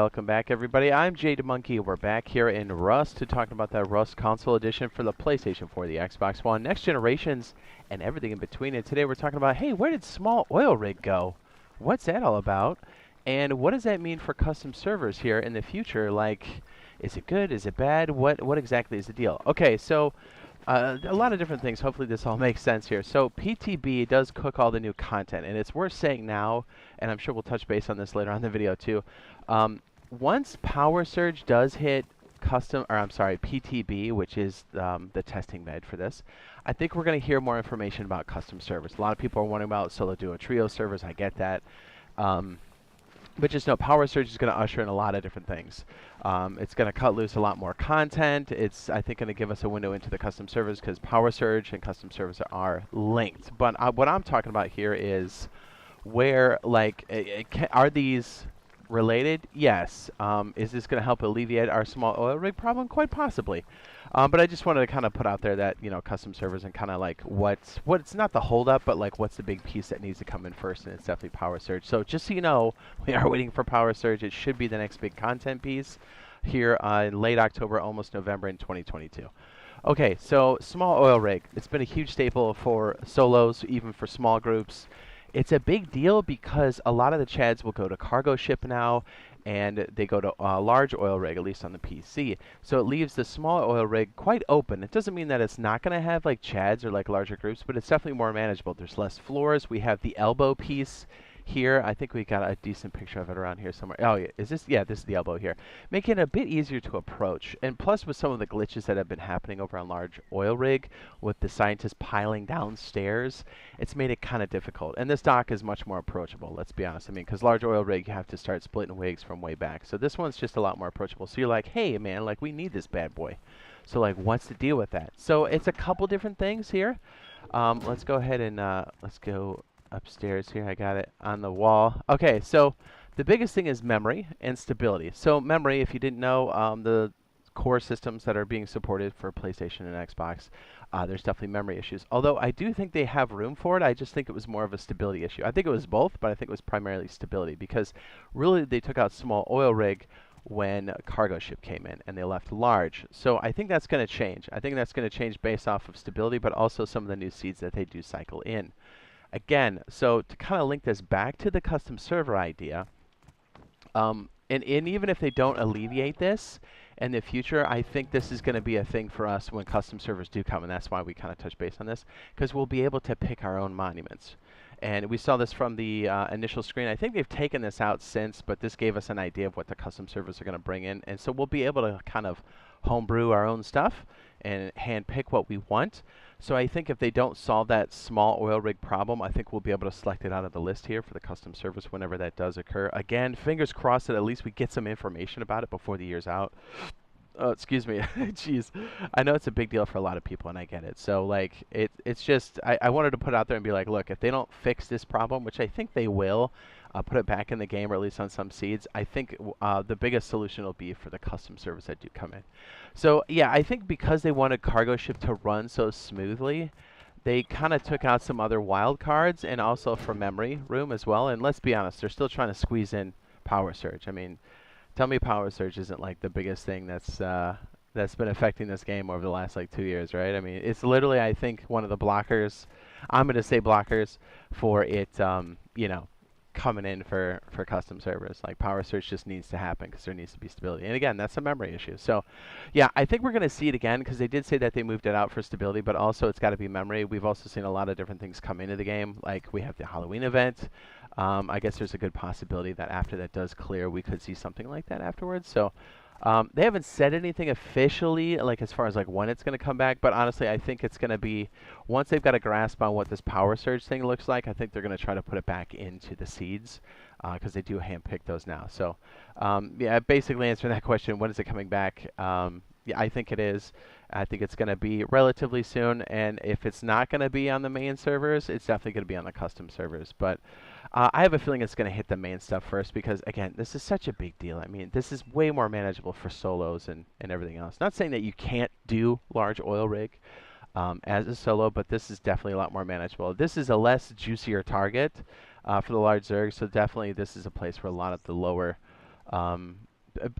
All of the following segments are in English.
Welcome back, everybody. I'm Jade Monkey. We're back here in Rust to talk about that Rust Console edition for the PlayStation 4, the Xbox One, next generations, and everything in between. And today we're talking about, hey, where did small oil rig go? What's that all about? And what does that mean for custom servers here in the future? Like, is it good? Is it bad? What exactly is the deal? Okay, so a lot of different things. Hopefully this all makes sense here. So PTB does cook all the new content, and it's worth saying now, and I'm sure we'll touch base on this later on in the video too. Once Power Surge does hit PTB, which is the testing bed for this, I think we're going to hear more information about custom servers. A lot of people are wondering about solo, duo, trio servers. I get that. But just know Power Surge is going to usher in a lot of different things. It's going to cut loose a lot more content. It's, I think, going to give us a window into the custom servers because Power Surge and custom servers are linked. But what I'm talking about here is where, like, are these related? Yes. Is this going to help alleviate our small oil rig problem? Quite possibly. But I just wanted to kind of put out there that, you know, custom servers and kind of like what's not the holdup, but like what's the big piece that needs to come in first, and it's definitely Power Surge. So just so you know, we are waiting for Power Surge. It should be the next big content piece here in late October, almost November in 2022. Okay, so small oil rig. It's been a huge staple for solos, even for small groups. It's a big deal because a lot of the chads will go to cargo ship now, and they go to a large oil rig, at least on the PC. So it leaves the small oil rig quite open. It doesn't mean that it's not going to have like chads or like larger groups, but it's definitely more manageable. There's less floors. We have the elbow piece here. I think we got a decent picture of it around here somewhere. Oh, yeah. Is this? Yeah, this is the elbow here. Making it a bit easier to approach. And plus with some of the glitches that have been happening over on large oil rig with the scientists piling downstairs, it's made it kind of difficult. And this dock is much more approachable, let's be honest. I mean, because large oil rig, you have to start splitting wigs from way back. So this one's just a lot more approachable. So you're like, hey, man, like, we need this bad boy. So, like, what's the deal with that? So it's a couple different things here. Let's go ahead and let's go upstairs here. I got it on the wall. Okay, so the biggest thing is memory and stability. So memory, if you didn't know, the core systems that are being supported for PlayStation and Xbox, there's definitely memory issues. Although I do think they have room for it. I just think it was more of a stability issue. I think it was both, but I think it was primarily stability because really they took out small oil rig when cargo ship came in and they left large. So I think that's going to change. I think that's going to change based off of stability, but also some of the new seeds that they do cycle in. Again, so to kind of link this back to the custom server idea, and even if they don't alleviate this in the future, I think this is going to be a thing for us when custom servers do come, and that's why we kind of touch base on this, because we'll be able to pick our own monuments. And we saw this from the initial screen. I think they've taken this out since, but this gave us an idea of what the custom servers are going to bring in, and so we'll be able to kind of homebrew our own stuff and hand pick what we want. So I think if they don't solve that small oil rig problem, I think we'll be able to select it out of the list here for the custom service whenever that does occur. Again, fingers crossed that at least we get some information about it before the year's out. Oh, excuse me. Jeez. I know it's a big deal for a lot of people, and I get it. So, like, it's just, I wanted to put out there and be like, look, if they don't fix this problem, which I think they will, put it back in the game, or at least on some seeds, I think the biggest solution will be for the custom servers that do come in. So, yeah, I think because they wanted cargo ship to run so smoothly, they kind of took out some other wild cards, and also for memory room as well. And let's be honest, they're still trying to squeeze in Power Surge. I mean, tell me Power Surge isn't like the biggest thing that's been affecting this game over the last like 2 years, right? I mean, it's literally, I think, one of the blockers. I'm going to say blockers for it, you know, coming in for custom servers. Like, Power Surge just needs to happen because there needs to be stability. And again, that's a memory issue. So, yeah, I think we're going to see it again because they did say that they moved it out for stability, but also it's got to be memory. We've also seen a lot of different things come into the game. Like, we have the Halloween event. I guess there's a good possibility that after that does clear, we could see something like that afterwards. So they haven't said anything officially, like as far as like when it's going to come back. But honestly, I think it's going to be once they've got a grasp on what this Power Surge thing looks like. I think they're going to try to put it back into the seeds because they do handpick those now. So yeah, basically answering that question, when is it coming back? Yeah, I think it is. I think it's going to be relatively soon. And if it's not going to be on the main servers, it's definitely going to be on the custom servers. But I have a feeling it's going to hit the main stuff first because, again, this is such a big deal. I mean, this is way more manageable for solos and everything else. Not saying that you can't do large oil rig as a solo, but this is definitely a lot more manageable. This is a less juicier target for the large Zerg, so definitely this is a place where a lot of the lower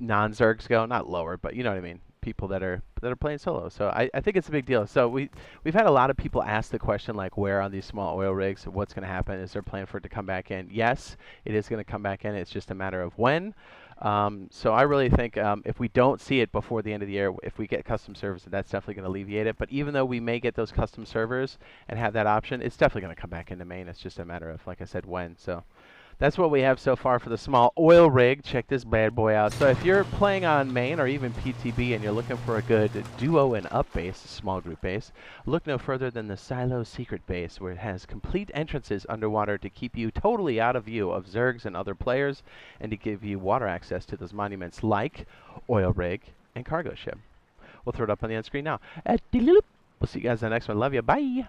non-Zergs go, not lower, but you know what I mean. People that are playing solo. So I think it's a big deal. So we've had a lot of people ask the question like, where on these small oil rigs, what's going to happen? Is there a plan for it to come back in? Yes, it is going to come back in. It's just a matter of when. So I really think if we don't see it before the end of the year, if we get custom servers, that's definitely going to alleviate it. But even though we may get those custom servers and have that option, it's definitely going to come back into main. It's just a matter of, like I said, when. So that's what we have so far for the small oil rig. Check this bad boy out. So if you're playing on main or even PTB and you're looking for a good duo and up base, small group base, look no further than the Silo Secret Base, where it has complete entrances underwater to keep you totally out of view of Zergs and other players, and to give you water access to those monuments like oil rig and cargo ship. We'll throw it up on the end screen now. We'll see you guys in the next one. Love you. Bye.